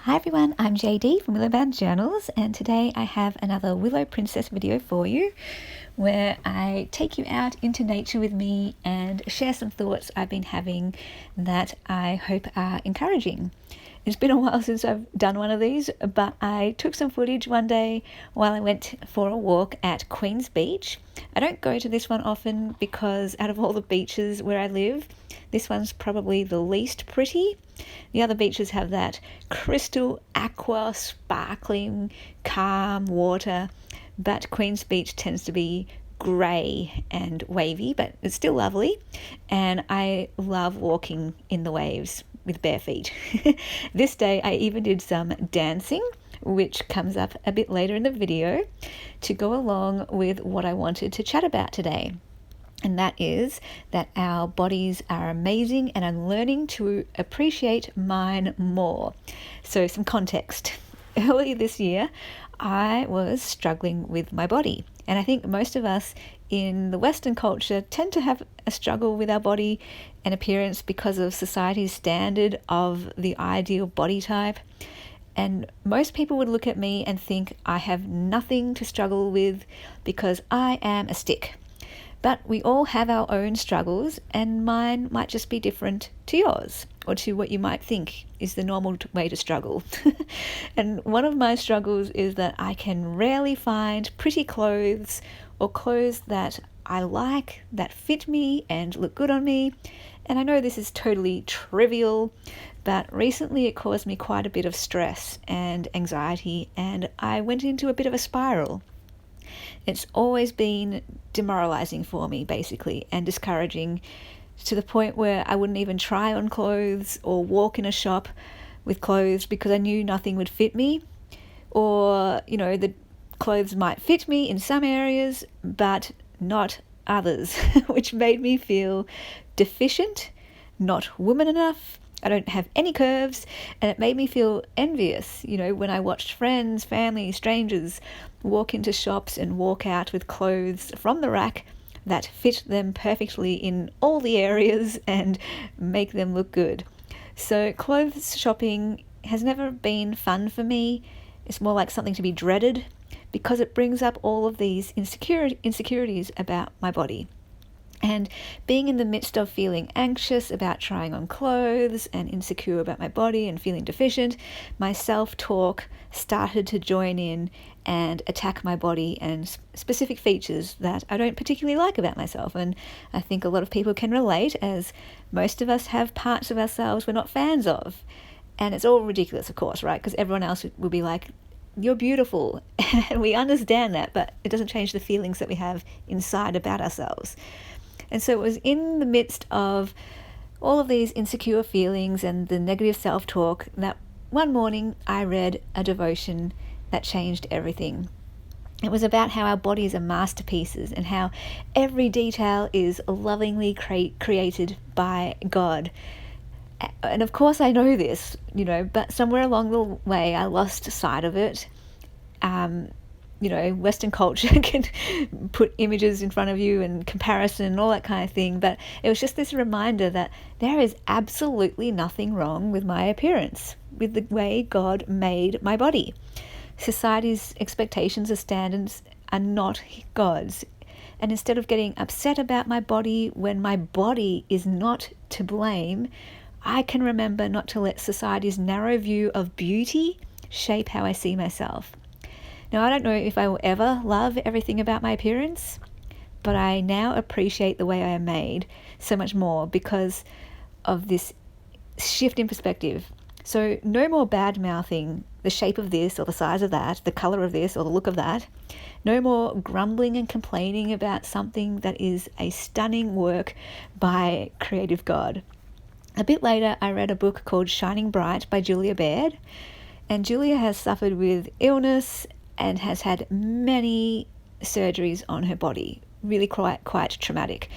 Hi everyone, I'm JD from Willow Journals, and today I have another Willow Princess video for you where I take you out into nature with me and share some thoughts I've been having that I hope are encouraging. It's been a while since I've done one of these, but I took some footage one day while I went for a walk at Queen's Beach. I don't go to this one often because out of all the beaches where I live, this one's probably the least pretty. The other beaches have that crystal, aqua, sparkling, calm water, but Queen's Beach tends to be grey and wavy, but it's still lovely, and I love walking in the waves with bare feet. This day I even did some dancing, which comes up a bit later in the video, to go along with what I wanted to chat about today. And that is that our bodies are amazing, and I'm learning to appreciate mine more. So some context. Earlier this year, I was struggling with my body. And I think most of us in the Western culture tend to have a struggle with our body and appearance because of society's standard of the ideal body type. And most people would look at me and think I have nothing to struggle with because I am a stick. But we all have our own struggles, and mine might just be different to yours, or to what you might think is the normal way to struggle. And one of my struggles is that I can rarely find pretty clothes or clothes that I like, that fit me and look good on me. And I know this is totally trivial, but recently it caused me quite a bit of stress and anxiety, and I went into a bit of a spiral. It's always been demoralizing for me, basically, and discouraging, to the point where I wouldn't even try on clothes or walk in a shop with clothes because I knew nothing would fit me. Or, the clothes might fit me in some areas, but not others, which made me feel deficient, not woman enough. I don't have any curves, and it made me feel envious, when I watched friends, family, strangers walk into shops and walk out with clothes from the rack that fit them perfectly in all the areas and make them look good. So clothes shopping has never been fun for me. It's more like something to be dreaded because it brings up all of these insecurities about my body. And being in the midst of feeling anxious about trying on clothes and insecure about my body and feeling deficient, my self-talk started to join in and attack my body and specific features that I don't particularly like about myself. And I think a lot of people can relate, as most of us have parts of ourselves we're not fans of. And it's all ridiculous, of course, right? Because everyone else will be like, you're beautiful. And we understand that, but it doesn't change the feelings that we have inside about ourselves. And so it was in the midst of all of these insecure feelings and the negative self-talk that one morning I read a devotion that changed everything. It was about how our bodies are masterpieces and how every detail is lovingly created by God. And of course I know this, but somewhere along the way I lost sight of it. Western culture can put images in front of you and comparison and all that kind of thing. But it was just this reminder that there is absolutely nothing wrong with my appearance, with the way God made my body. Society's expectations or standards are not God's. And instead of getting upset about my body when my body is not to blame, I can remember not to let society's narrow view of beauty shape how I see myself. Now, I don't know if I will ever love everything about my appearance, but I now appreciate the way I am made so much more because of this shift in perspective. So no more bad-mouthing the shape of this or the size of that, the color of this or the look of that. No more grumbling and complaining about something that is a stunning work by creative God. A bit later, I read a book called Shining Bright by Julia Baird, and Julia has suffered with illness and has had many surgeries on her body, really quite traumatic.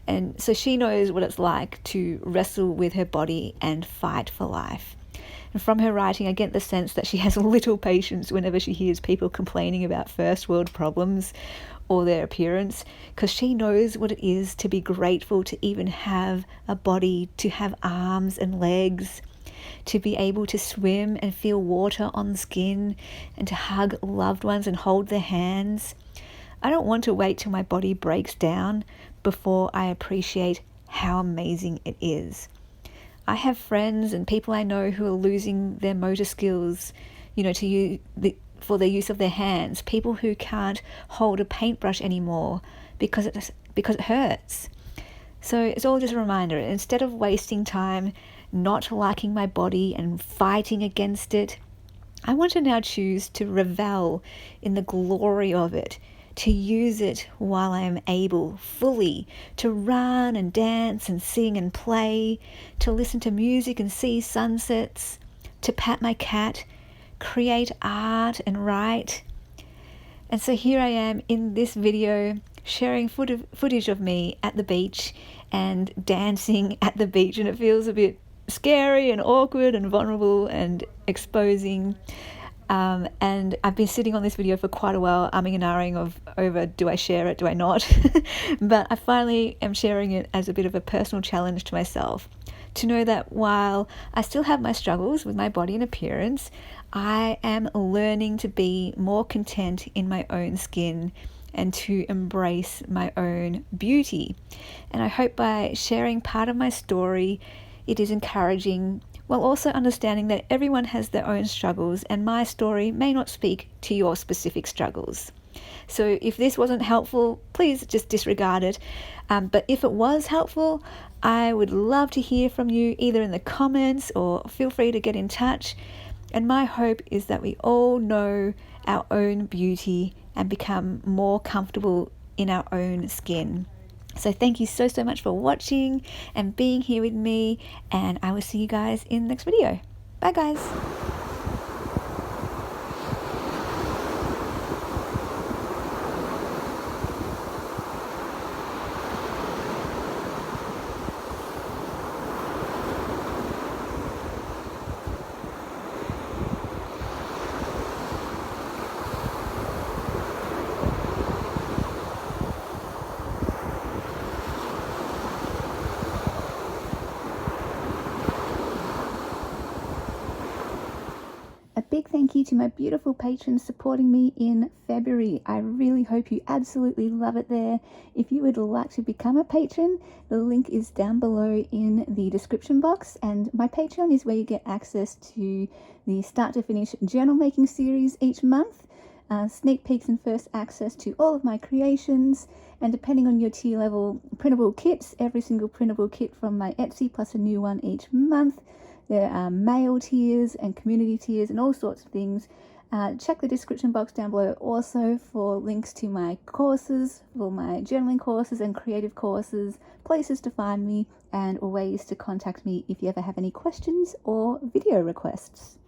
And so she knows what it's like to wrestle with her body and fight for life. And from her writing, I get the sense that she has little patience whenever she hears people complaining about first world problems or their appearance, because she knows what it is to be grateful to even have a body, to have arms and legs, to be able to swim and feel water on the skin and to hug loved ones and hold their hands. I don't want to wait till my body breaks down before I appreciate how amazing it is. I have friends and people I know who are losing their motor skills, for the use of their hands. People who can't hold a paintbrush anymore because it hurts. So it's all just a reminder. Instead of wasting time not liking my body and fighting against it, I want to now choose to revel in the glory of it, to use it while I am able fully, to run and dance and sing and play, to listen to music and see sunsets, to pat my cat, create art and write. And so here I am in this video sharing footage of me at the beach and dancing at the beach, and it feels a bit scary and awkward and vulnerable and exposing. And I've been sitting on this video for quite a while, umming and ahhing over do I share it, do I not? But I finally am sharing it as a bit of a personal challenge to myself, to know that while I still have my struggles with my body and appearance, I am learning to be more content in my own skin and to embrace my own beauty. And I hope by sharing part of my story, it is encouraging, while also understanding that everyone has their own struggles and my story may not speak to your specific struggles. So if this wasn't helpful, please just disregard it. But if it was helpful, I would love to hear from you either in the comments or feel free to get in touch. And my hope is that we all know our own beauty and become more comfortable in our own skin. So thank you so much for watching and being here with me, and I will see you guys in the next video. Bye guys. A big thank you to my beautiful patrons supporting me in February. I really hope you absolutely love it there. If you would like to become a patron, the link is down below in the description box, and my Patreon is where you get access to the start to finish journal making series each month, sneak peeks and first access to all of my creations, and depending on your tier level, printable kits, every single printable kit from my Etsy plus a new one each month. There are mail tiers and community tiers and all sorts of things. Check the description box down below also for links to my courses, for my journaling courses and creative courses, places to find me, and ways to contact me if you ever have any questions or video requests.